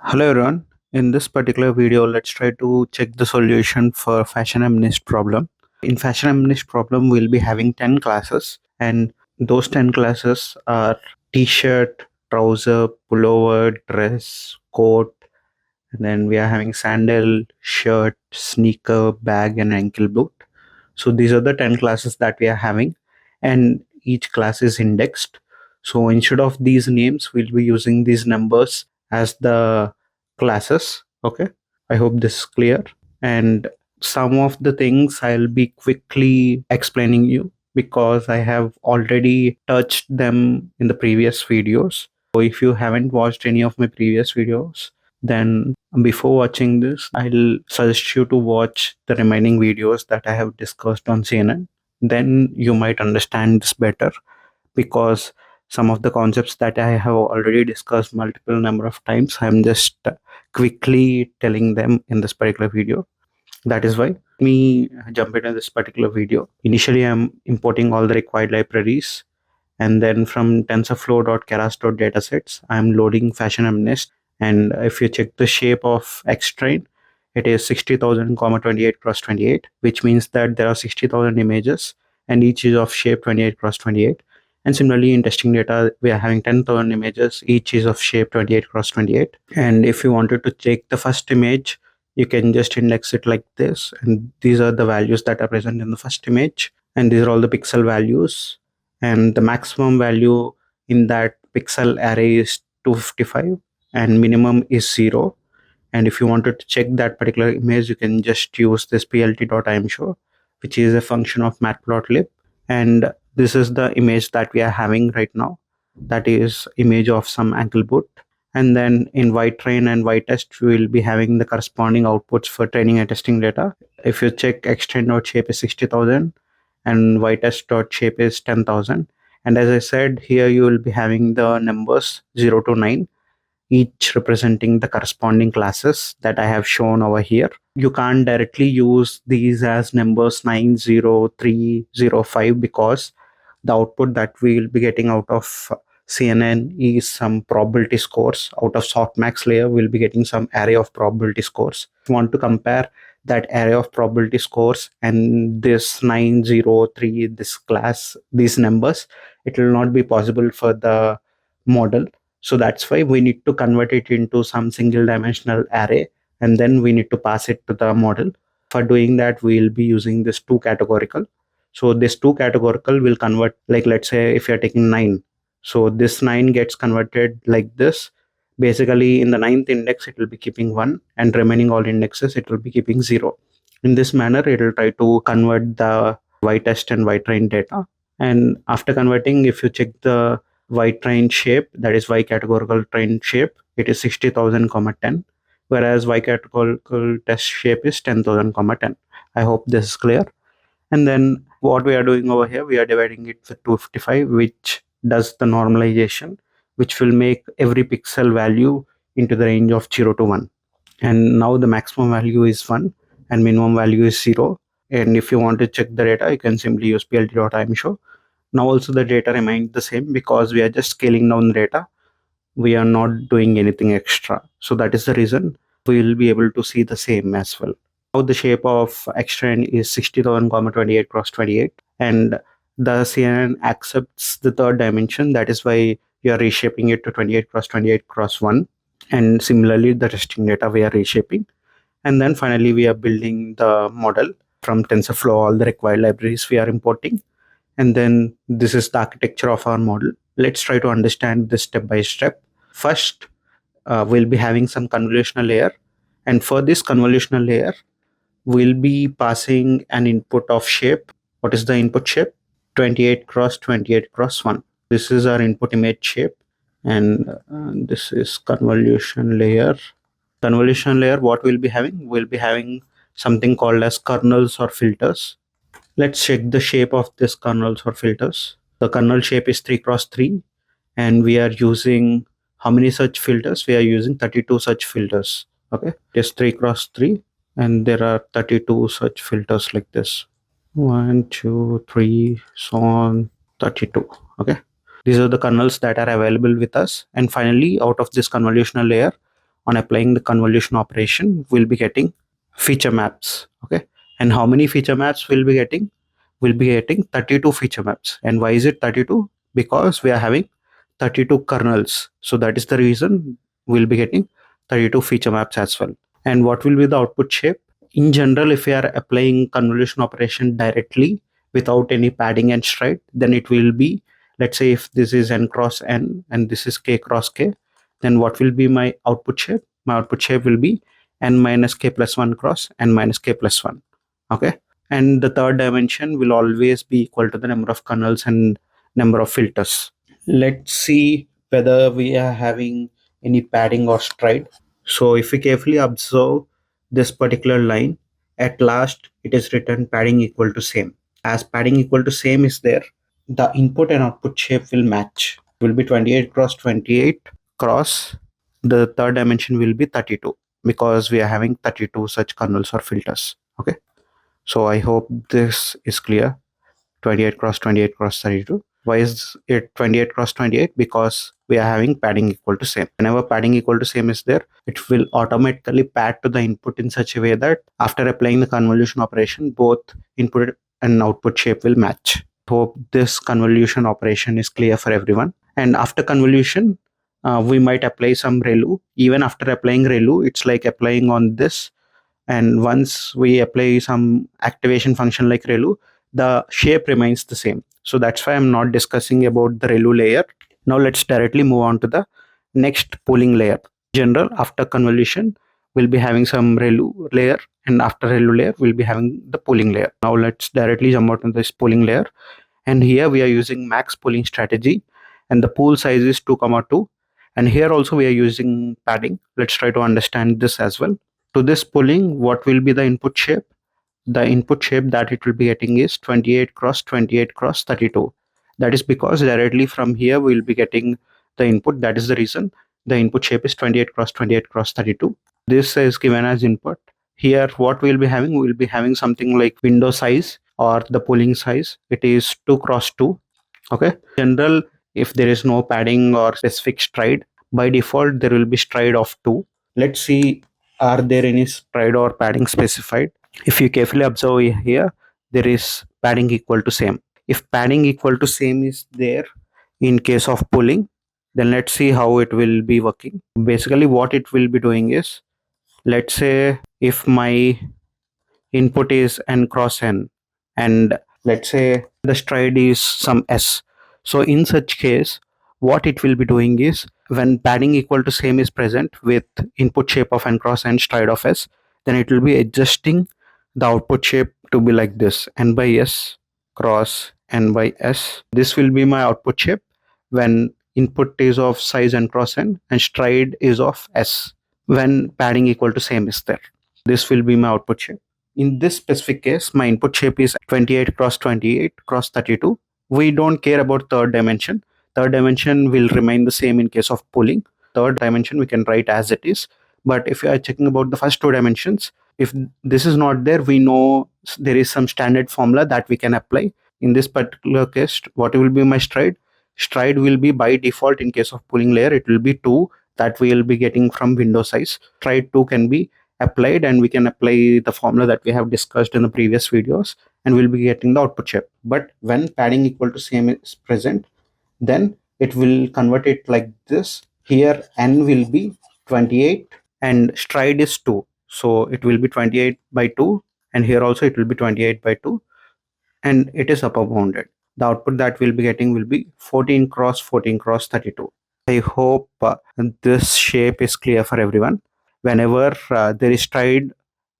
Hello everyone. In this particular video, let's try to check the solution for fashion MNIST problem. In fashion MNIST problem, we'll be having 10 classes, and those 10 classes are t-shirt, trouser, pullover, dress, coat, and then we are having sandal, shirt, sneaker, bag, and ankle boot. So these are the 10 classes that we are having, and each class is indexed. So instead of these names, we'll be using these numbers as the classes. Okay, I hope this is clear. And some of the things I'll be quickly explaining you because I have already touched them in the previous videos. So if you haven't watched any of my previous videos, then before watching this, I'll suggest you to watch the remaining videos that I have discussed on CNN. Then you might understand this better because some of the concepts that I have already discussed multiple number of times, I'm just quickly telling them in this particular video. That is why me jump into this particular video. Initially, I'm importing all the required libraries, and then from tensorflow.keras.datasets, I'm loading fashion MNIST. And if you check the shape of X train, it is 60,000, 28 cross 28, which means that there are 60,000 images and each is of shape 28 cross 28. And similarly, in testing data, we are having 10,000 images, each is of shape 28 cross 28. And if you wanted to check the first image, you can just index it like this. And these are the values that are present in the first image. And these are all the pixel values. And the maximum value in that pixel array is 255 and minimum is 0. And if you wanted to check that particular image, you can just use this plt.imshow, which is a function of matplotlib. And this is the image that we are having right now. That is image of some ankle boot. And then in ytrain and ytest, we will be having the corresponding outputs for training and testing data. If you check xtrain.shape is 60,000 and ytest.shape is 10,000. And as I said, here you will be having the numbers 0 to 9, each representing the corresponding classes that I have shown over here. You can't directly use these as numbers 9, 0, 3, 0, 5 because the output that we will be getting out of CNN is some probability scores. Out of softmax layer, we'll be getting some array of probability scores. If you want to compare that array of probability scores and this 9, 0, 3, this class, these numbers, it will not be possible for the model. So that's why we need to convert it into some single dimensional array, and then we need to pass it to the model. For doing that, we'll be using this 2 categorical. So this 2 categorical will convert, like let's say if you're taking 9. So this 9 gets converted like this. Basically in the 9th index, it will be keeping 1 and remaining all indexes, it will be keeping 0. In this manner, it will try to convert the ytest and ytrain data. And after converting, if you check the y train shape, that is y categorical train shape, it is 60,000, 10, whereas y categorical test shape is 10,000, 10. I hope this is clear. And then what we are doing over here, we are dividing it with 255, which does the normalization, which will make every pixel value into the range of 0 to 1. And now the maximum value is 1 and minimum value is 0. And if you want to check the data, you can simply use plt.imshow. Now also the data remains the same because we are just scaling down the data. We are not doing anything extra. So that is the reason we will be able to see the same as well. Now the shape of X-train is 60,000, 28 cross 28. And the CNN accepts the third dimension. That is why we are reshaping it to 28 cross 1. And similarly, the testing data we are reshaping. And then finally, we are building the model from TensorFlow, all the required libraries we are importing. And then this is the architecture of our model. Let's try to understand this step by step. First, we'll be having some convolutional layer. And for this convolutional layer, we'll be passing an input of shape. What is the input shape? 28 cross 28 cross 1. This is our input image shape. And this is convolution layer. Convolution layer, what we'll be having? We'll be having something called as kernels or filters. Let's check the shape of this kernels or filters. The kernel shape is 3 cross 3, and we are using how many such filters? We are using 32 such filters. Okay, it is 3 cross 3, and there are 32 such filters like this. 1, 2, 3, so on, 32. Okay, these are the kernels that are available with us. And finally, out of this convolutional layer, on applying the convolution operation, we'll be getting feature maps. Okay. And how many feature maps we'll be getting? We'll be getting 32 feature maps. And why is it 32? Because we are having 32 kernels. So that is the reason we'll be getting 32 feature maps as well. And what will be the output shape? In general, if we are applying convolution operation directly without any padding and stride, then it will be, let's say if this is n cross n and this is k cross k, then what will be my output shape? My output shape will be n minus k plus 1 cross n minus k plus 1. Okay. And the third dimension will always be equal to the number of kernels and number of filters. Let's see whether we are having any padding or stride. So if we carefully observe this particular line, at last it is written padding equal to same. As padding equal to same is there, the input and output shape will match. It will be 28 cross 28 cross. The third dimension will be 32 because we are having 32 such kernels or filters. Okay. So I hope this is clear. 28 cross 28 cross 32. Why is it 28 cross 28? Because we are having padding equal to same. Whenever padding equal to same is there, it will automatically pad to the input in such a way that after applying the convolution operation, both input and output shape will match. Hope this convolution operation is clear for everyone. And after convolution, we might apply some ReLU. Even after applying ReLU, it's like applying on this. And once we apply some activation function like ReLU, the shape remains the same. So that's why I'm not discussing about the ReLU layer. Now let's directly move on to the next pooling layer. In general, after convolution, we'll be having some ReLU layer, and after ReLU layer, we'll be having the pooling layer. Now let's directly jump out on this pooling layer. And here we are using max pooling strategy, and the pool size is 2,2. And here also we are using padding. Let's try to understand this as well. To this pooling, what will be the input shape? The input shape that it will be getting is 28 cross 28 cross 32. That is because directly from here we will be getting the input. That is the reason the input shape is 28 cross 28 cross 32. This is given as input. Here what we will be having, we will be having something like window size or the pooling size. It is 2 cross 2. Okay. In general, if there is no padding or specific stride, by default there will be stride of 2. Let's see, are there any stride or padding specified? If you carefully observe here, there is padding equal to same. If padding equal to same is there in case of pulling, then let's see how it will be working. Basically what it will be doing is, let's say if my input is n cross n and let's say the stride is some s. So in such case, what it will be doing is, when padding equal to same is present with input shape of n cross n stride of s, then it will be adjusting the output shape to be like this, n by s cross n by s. This will be my output shape when input is of size n cross n and stride is of s, when padding equal to same is there. This will be my output shape. In this specific case, my input shape is 28 cross 28 cross 32. We don't care about third dimension. Third dimension will remain the same in case of pooling. Third dimension we can write as it is. But if you are checking about the first two dimensions, if this is not there, we know there is some standard formula that we can apply. In this particular case, what will be my stride? Stride will be by default in case of pooling layer, it will be 2 that we will be getting from window size. Stride 2 can be applied, and we can apply the formula that we have discussed in the previous videos, and we'll be getting the output shape. But when padding equal to same is present, then it will convert it like this. Here n will be 28 and stride is 2, so it will be 28 by 2, and here also it will be 28 by 2, and it is upper bounded. The output that we'll be getting will be 14 cross 14 cross 32. I hope this shape is clear for everyone. Whenever there is stride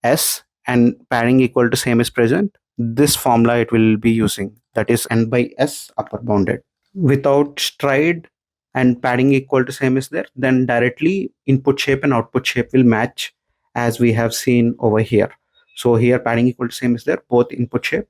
s and padding equal to same is present, this formula it will be using, that is n by s upper bounded. Without stride and padding equal to same is there, then directly input shape and output shape will match as we have seen over here. So here padding equal to same is there, both input shape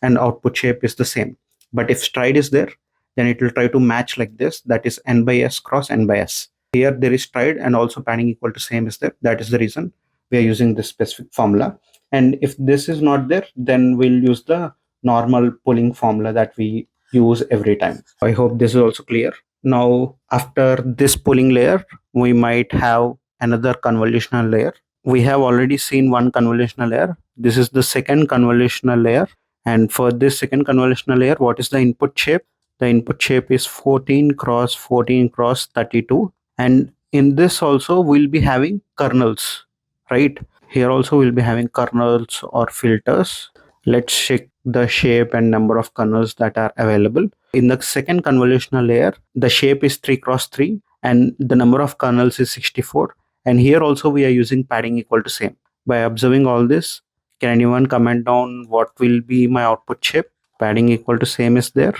and output shape is the same. But if stride is there, then it will try to match like this, that is n by s cross n by s. Here there is stride and also padding equal to same is there. That is the reason we are using this specific formula. And if this is not there, then we'll use the normal pooling formula that we use every time. I hope this is also clear. Now after this pooling layer, we might have another convolutional layer. We have already seen one convolutional layer. This is the second convolutional layer. And for this second convolutional layer, what is the input shape? The input shape is 14 cross 14 cross 32. And in this also we'll be having kernels, right? Here also we'll be having kernels or filters. Let's check the shape and number of kernels that are available. In the second convolutional layer, the shape is 3 cross 3 and the number of kernels is 64. And here also we are using padding equal to same. By observing all this, can anyone comment down what will be my output shape? Padding equal to same is there,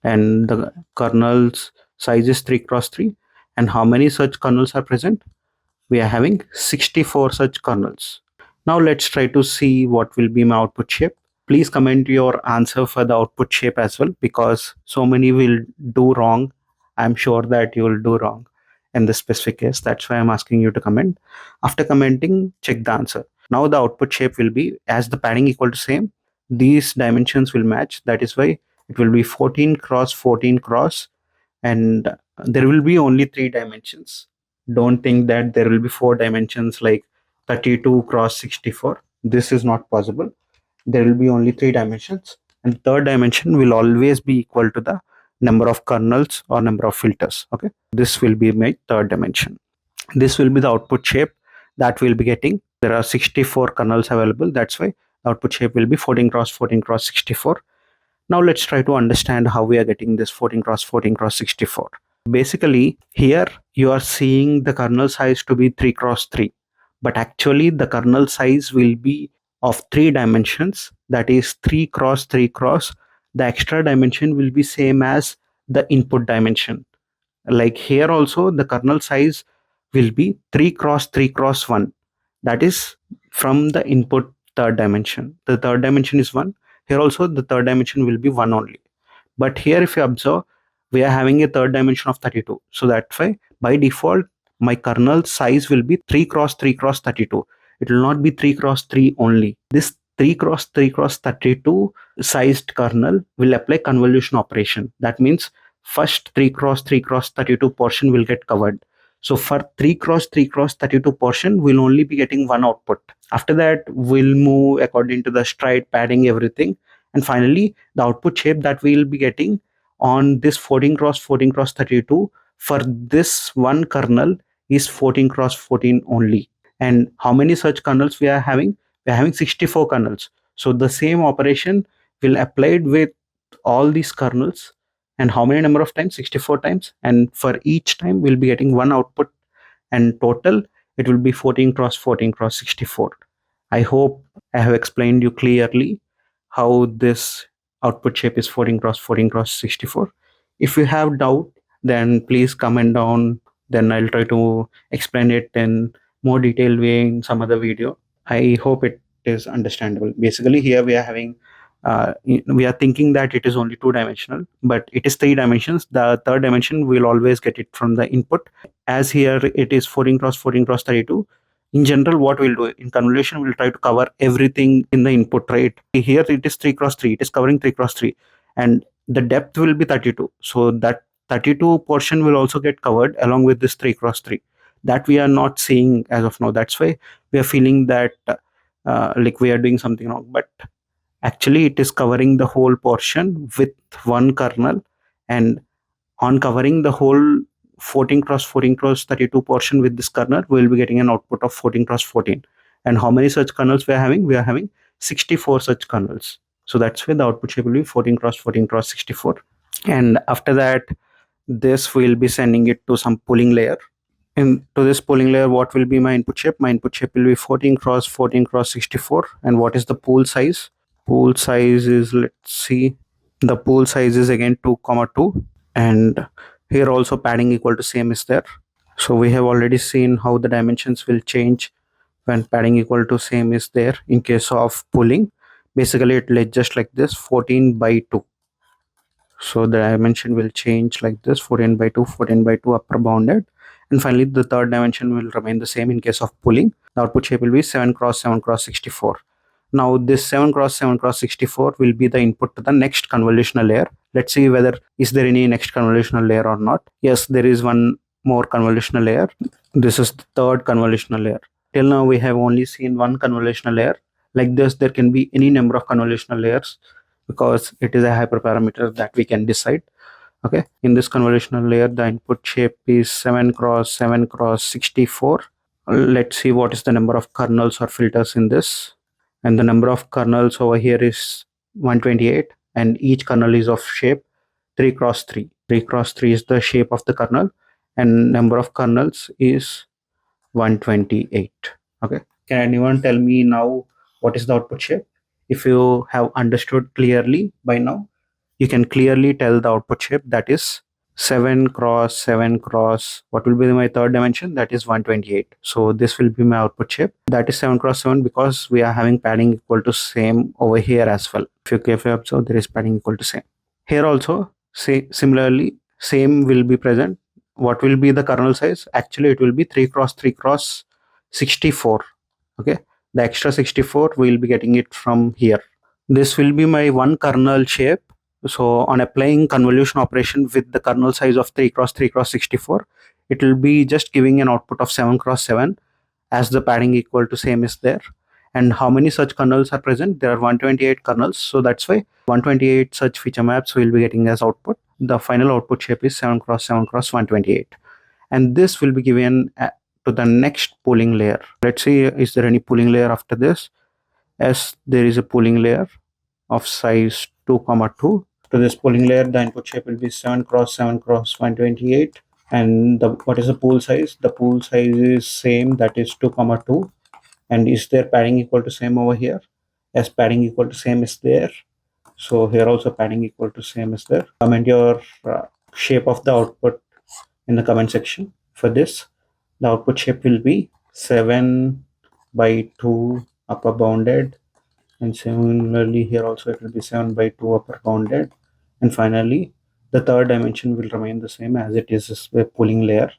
and the kernels size is 3 cross 3. And how many such kernels are present? We are having 64 such kernels. Now let's try to see what will be my output shape. Please comment your answer for the output shape as well, because so many will do wrong. I'm sure that you will do wrong in this specific case. That's why I'm asking you to comment. After commenting, check the answer. Now the output shape will be, as the padding equal to same, these dimensions will match. That is why it will be 14 cross 14 cross, and there will be only 3 dimensions. Don't think that there will be 4 dimensions like 32 cross 64. This is not possible. There will be only 3 dimensions, and third dimension will always be equal to the number of kernels or number of filters. Okay, this will be my third dimension. This will be the output shape that we'll be getting. There are 64 kernels available. That's why the output shape will be 14 cross 14 cross 64. Now let's try to understand how we are getting this 14 cross 14 cross 64. Basically, here you are seeing the kernel size to be 3 cross 3, but actually the kernel size will be of 3 dimensions, that is 3 cross 3 cross. The extra dimension will be same as the input dimension. Like here also the kernel size will be 3 cross 3 cross 1, that is from the input third dimension. The third dimension is 1. Here also the third dimension will be 1 only. But here if you observe, we are having a third dimension of 32. So that's why by default my kernel size will be 3 cross 3 cross 32. It will not be 3 cross 3 only. This 3 cross 3 cross 32 sized kernel will apply convolution operation. That means first 3 cross 3 cross 32 portion will get covered. So for 3 cross 3 cross 32 portion, we'll only be getting one output. After that, we'll move according to the stride, padding, everything. And finally, the output shape that we'll be getting on this 14 cross 14 cross 32 for this one kernel is 14 cross 14 only. And how many such kernels we are having? We are having 64 kernels. So the same operation will applied with all these kernels. And how many number of times? 64 times. And for each time we'll be getting one output, and total it will be 14 cross 14 cross 64. I hope I have explained you clearly how this output shape is 14 cross 14 cross 64. If you have doubt, then please comment down. Then I'll try to explain it in more detailed way in some other video. I hope it is understandable. Basically, here we are having we are thinking that it is only 2 dimensional, but it is 3 dimensions. The third dimension we'll always get it from the input. As here it is 14 cross 14 cross 32. In general, what we'll do in convolution, we'll try to cover everything in the input, right? Here it is 3 cross 3. It is covering 3 cross 3, and the depth will be 32. So that 32 portion will also get covered along with this 3 cross 3. That we are not seeing as of now. That's why we are feeling that like we are doing something wrong. But actually, it is covering the whole portion with one kernel, and on covering the whole 14 cross 14 cross 32 portion with this kernel, we will be getting an output of 14 cross 14. And how many such kernels we are having? We are having 64 such kernels. So that's why the output shape will be 14 cross 14 cross 64. And after that, this will be sending it to some pooling layer. And to this pooling layer, what will be my input shape? My input shape will be 14 cross 14 cross 64. And what is the pool size? Pool size is, let's see, the pool size is again 2,2, and here also padding equal to same is there. So we have already seen how the dimensions will change when padding equal to same is there in case of pooling. Basically, it lays just like this, 14 by 2. So the dimension will change like this, 14 by 2, 14 by 2 upper bounded. And finally, the third dimension will remain the same in case of pooling. The output shape will be 7 cross 7 cross 64. Now this 7 cross 7 cross 64 will be the input to the next convolutional layer. Let's see whether is there any next convolutional layer or not. Yes, there is one more convolutional layer. This is the third convolutional layer. Till now we have only seen one convolutional layer. Like this, there can be any number of convolutional layers because it is a hyperparameter that we can decide. Okay, in this convolutional layer, the input shape is 7 cross 7 cross 64. Let's see what is the number of kernels or filters in this. And the number of kernels over here is 128, and each kernel is of shape 3 cross 3. 3 cross 3 is the shape of the kernel, and number of kernels is 128. Okay, can anyone tell me now what is the output shape? If you have understood clearly by now, you can clearly tell the output shape, that is 7 cross 7 cross, what will be my third dimension, that is 128. So this will be my output shape, that is 7 cross 7, because we are having padding equal to same over here as well. If you carefully observe, there is padding equal to same here also. Similarly, same will be present. What will be the kernel size? Actually, it will be 3 cross 3 cross 64. Okay, the extra 64 we will be getting it from here. This will be my one kernel shape. So on applying convolution operation with the kernel size of 3 cross 3 cross 64, it will be just giving an output of 7 cross 7, as the padding equal to same is there. And how many such kernels are present? There are 128 kernels, so that's why 128 such feature maps will be getting as output. The final output shape is 7 cross 7 cross 128, and this will be given to the next pooling layer. Let's see, is there any pooling layer after this? Yes, there is a pooling layer of size 2,2. To this pooling layer, the input shape will be 7 cross 7 cross 128. And what is the pool size? The pool size is same, that is 2,2. And is there padding equal to same over here? Yes, padding equal to same is there. So here also padding equal to same is there. Comment your shape of the output in the comment section. For this, the output shape will be 7 by 2 upper bounded, and similarly here also it will be 7 by 2 upper bounded, and finally the third dimension will remain the same as it is a pooling layer,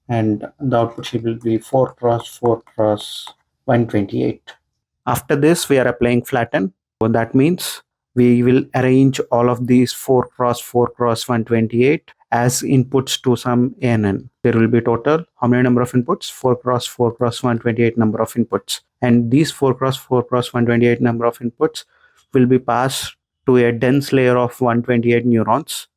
and the output shape will be 4 cross 4 cross 128. After this, we are applying flatten. So that means we will arrange all of these 4 cross 4 cross 128 as inputs to some ANN. There will be total, how many number of inputs? 4 cross 4 cross 128 number of inputs. And these 4 cross 4 cross 128 number of inputs will be passed to a dense layer of 128 neurons.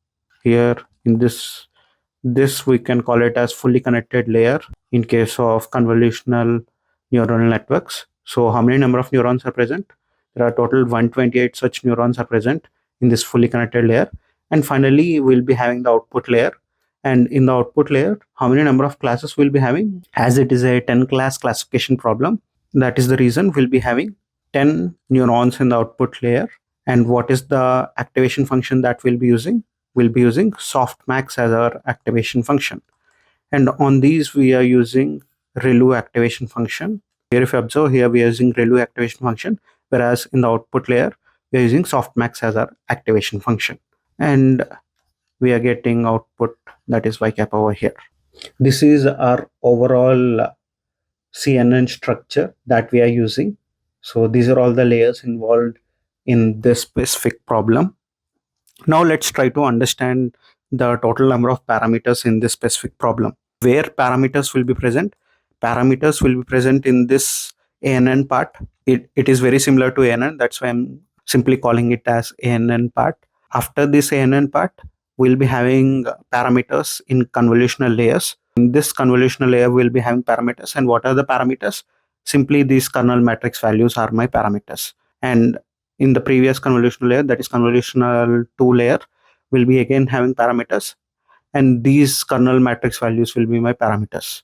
Here in this we can call it as fully connected layer in case of convolutional neuronal networks. So how many number of neurons are present? There are total 128 such neurons are present in this fully connected layer. And finally, we'll be having the output layer. And in the output layer, how many number of classes we'll be having? As it is a 10 class classification problem, that is the reason we'll be having 10 neurons in the output layer. And what is the activation function that we'll be using? We'll be using softmax as our activation function. And on these, we are using ReLU activation function. Here, if you observe, here we are using ReLU activation function, whereas in the output layer, we are using softmax as our activation function. And we are getting output, that is y cap over here. This is our overall CNN structure that we are using. So these are all the layers involved in this specific problem. Now let's try to understand the total number of parameters in this specific problem. Where parameters will be present? Parameters will be present in this ANN part. It is very similar to ANN, that's why I'm simply calling it as ANN part. After this ANN part, we'll be having parameters in convolutional layers. In this convolutional layer, we'll be having parameters. And what are the parameters? Simply these kernel matrix values are my parameters. And in the previous convolutional layer, that is convolutional 2 layer, will be again having parameters, and these kernel matrix values will be my parameters.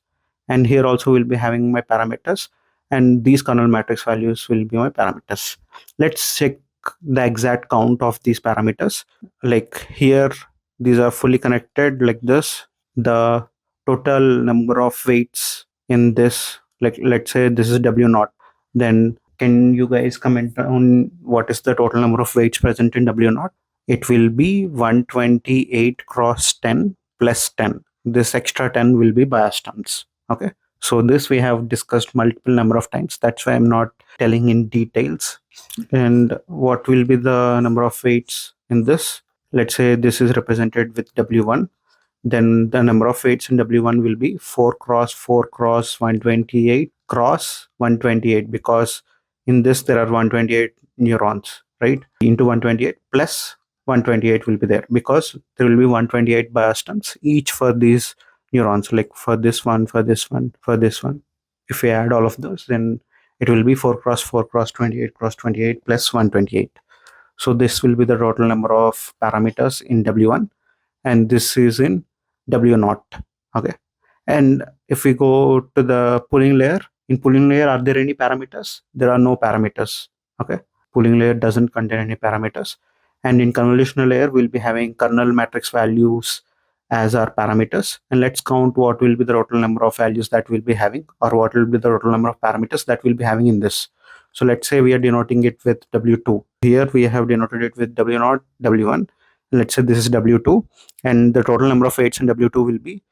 And here also we'll be having my parameters, and these kernel matrix values will be my parameters. Let's check the exact count of these parameters. Like here, these are fully connected like this. The total number of weights in this, like let's say this is W0, then can you guys comment on what is the total number of weights present in W0? It will be 128 cross 10 plus 10. This extra 10 will be bias terms. Okay. So this we have discussed multiple number of times. That's why I'm not telling in details. And what will be the number of weights in this? Let's say this is represented with W1. then the number of weights in W1 will be 4 cross 4 cross 128 cross 128, because in this there are 128 neurons, right? Into 128 plus 128 will be there, because there will be 128 bias terms each for these neurons, like for this one, for this one, for this one. If we add all of those, then it will be 4 cross 4 cross 28 cross 28 plus 128. So this will be the total number of parameters in W1, and this is in W0. Okay. And if we go to the pooling layer, in pooling layer, are there any parameters? There are no parameters. Okay. Pooling layer doesn't contain any parameters. And in convolutional layer, we'll be having kernel matrix values as our parameters. And let's count what will be the total number of values that we'll be having, or what will be the total number of parameters that we'll be having in this. So let's say we are denoting it with W2. Here we have denoted it with W0, W1. Let's say this is W2, and the total number of weights in W2 will be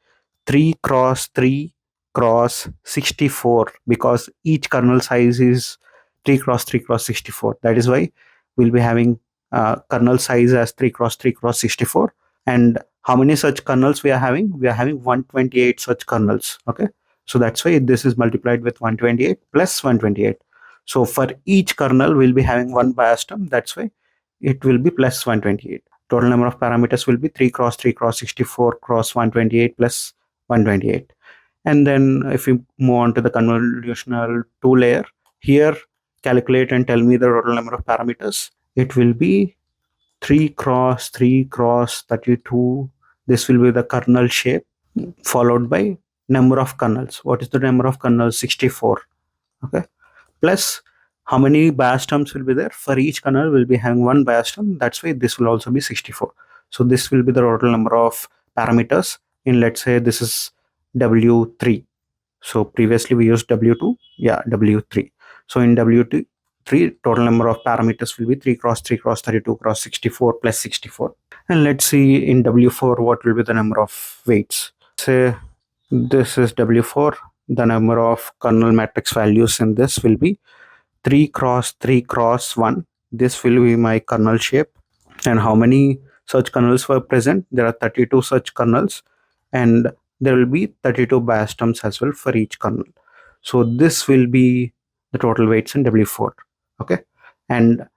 3 cross 3 cross 64, because each kernel size is 3 cross 3 cross 64. That is why we'll be having kernel size as 3 cross 3 cross 64. And how many such kernels we are having? We are having 128 such kernels. Okay, so that's why this is multiplied with 128 plus 128. So for each kernel we'll be having one bias term. That's why it will be plus 128. Total number of parameters will be 3 cross 3 cross 64 cross 128 plus 128. And then if we move on to the convolutional 2 layer, here calculate and tell me the total number of parameters. It will be 3 cross 3 cross 32. This will be the kernel shape, followed by number of kernels. What is the number of kernels? 64. Okay, plus how many bias terms will be there? For each kernel will be having one bias term. That's why this will also be 64. So this will be the total number of parameters in, let's say this is W3. So previously we used W2. Yeah, W3. So in W3, total number of parameters will be 3 cross 3 cross 32 cross 64 plus 64. And let's see in W4 what will be the number of weights. Say this is W4. The number of kernel matrix values in this will be 3 cross 3 cross 1. This will be my kernel shape. And how many such kernels were present? There are 32 such kernels, and there will be 32 bias terms as well for each kernel. So this will be the total weights in W4. Okay. And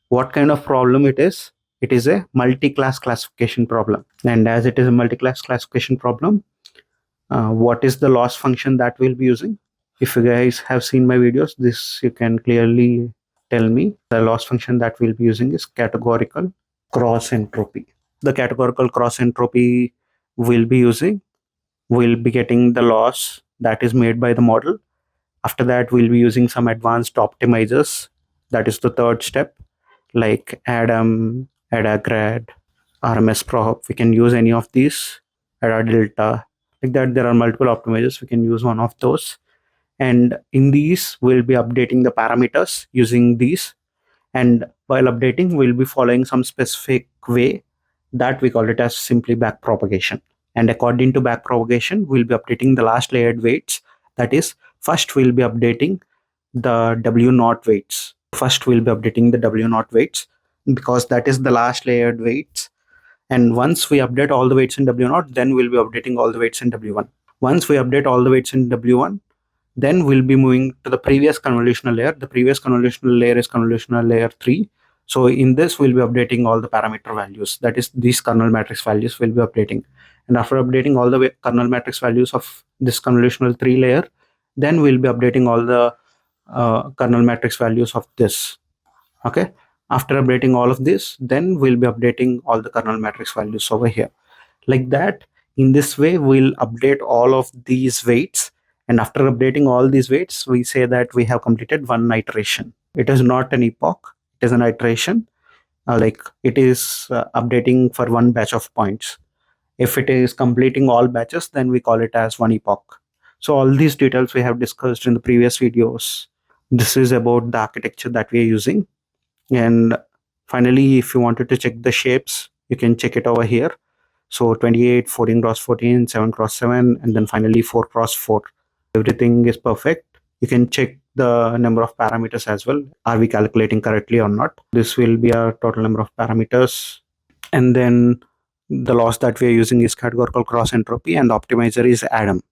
what kind of problem it is? It is a multi-class classification problem. And as it is a multi-class classification problem, what is the loss function that we'll be using? If you guys have seen my videos, this you can clearly tell me. The loss function that we'll be using is categorical cross entropy. The categorical cross entropy we'll be using, we'll be getting the loss that is made by the model. After that, we'll be using some advanced optimizers. That is the third step, like ADAM, ADAGRAD, RMS prop. We can use any of these, ADA delta. Like that, there are multiple optimizers. We can use one of those. And in these, we'll be updating the parameters using these. And while updating, we'll be following some specific way that we call it as simply backpropagation. And according to backpropagation, we'll be updating the last layered weights. That is, first we'll be updating the W0 weights. First, we'll be updating the W0 weights, because that is the last layered weights. And once we update all the weights in W0, then we'll be updating all the weights in W1. Once we update all the weights in W1, then we'll be moving to the previous convolutional layer. The previous convolutional layer is convolutional layer 3. So in this, we'll be updating all the parameter values. That is, these kernel matrix values will be updating. And after updating all the kernel matrix values of this convolutional 3 layer, then we'll be updating all the kernel matrix values of this. Okay. After updating all of this, then we'll be updating all the kernel matrix values over here. Like that, in this way, we'll update all of these weights. And after updating all these weights, we say that we have completed one iteration. It is not an epoch, it is an iteration. Like it is updating for one batch of points. If it is completing all batches, then we call it as one epoch. So all these details we have discussed in the previous videos. This is about the architecture that we are using. And finally, if you wanted to check the shapes, you can check it over here. So 28, 14 cross 14, 7 cross 7, and then finally 4 cross 4. Everything is perfect. You can check the number of parameters as well. Are we calculating correctly or not? This will be our total number of parameters. And then The loss that we are using is categorical cross entropy, and the optimizer is Adam.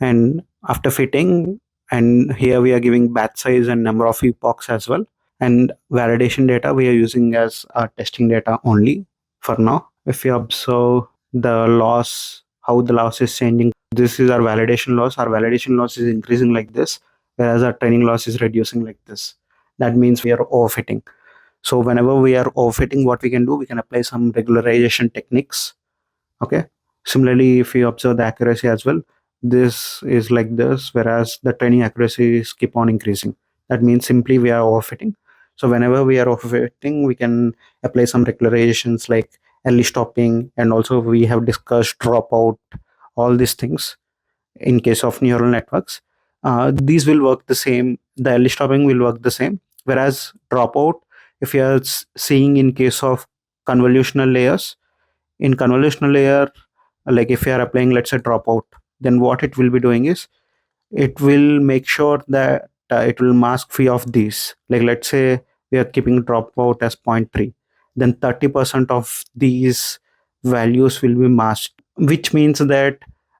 And after fitting, and here we are giving batch size and number of epochs as well. And validation data we are using as testing data only for now. If you observe the loss, how the loss is changing, this is our validation loss. Our validation loss is increasing like this, whereas our training loss is reducing like this. That means we are overfitting. So whenever we are overfitting, what we can do, we can apply some regularization techniques. Okay. Similarly, if you observe the accuracy as well, this is like this, whereas the training accuracies keep on increasing. That means simply we are overfitting. So whenever we are overfitting, we can apply some regularizations like early stopping, and also we have discussed dropout, all these things in case of neural networks. These will work the same. The early stopping will work the same, whereas dropout, if you are seeing in case of convolutional layers, in convolutional layer, like if you are applying, let's say, dropout, then what it will be doing is it will make sure that it will mask few of these. Like let's say we are keeping dropout as 0.3, then 30% of these values will be masked, which means that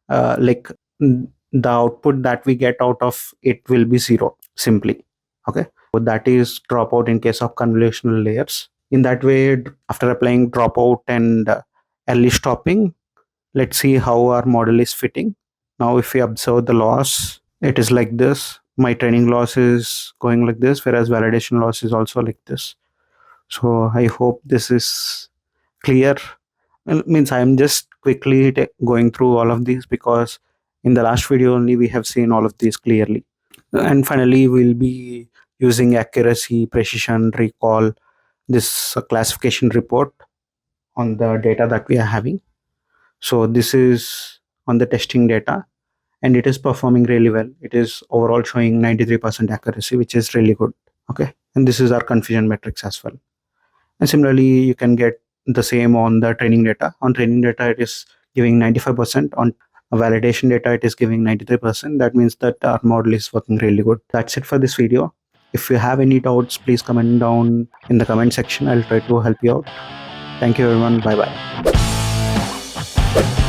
like the output that we get out of it will be zero simply. Okay, so that is dropout in case of convolutional layers. In that way, after applying dropout and early stopping, let's see how our model is fitting. Now if we observe the loss, it is like this. My training loss is going like this, whereas validation loss is also like this. So I hope this is clear. Well, means I'm just quickly going through all of these because in the last video only we have seen all of these clearly. And finally, we'll be using accuracy, precision, recall, this classification report on the data that we are having. So this is on the testing data, and it is performing really well. It is overall showing 93% accuracy, which is really good. Okay, and this is our confusion metrics as well. And similarly, you can get the same on the training data. On training data, it is giving 95%. On validation data, it is giving 93%. That means that our model is working really good. That's it for this video. If you have any doubts, please comment down in the comment section. I'll try to help you out. Thank you everyone. Bye bye.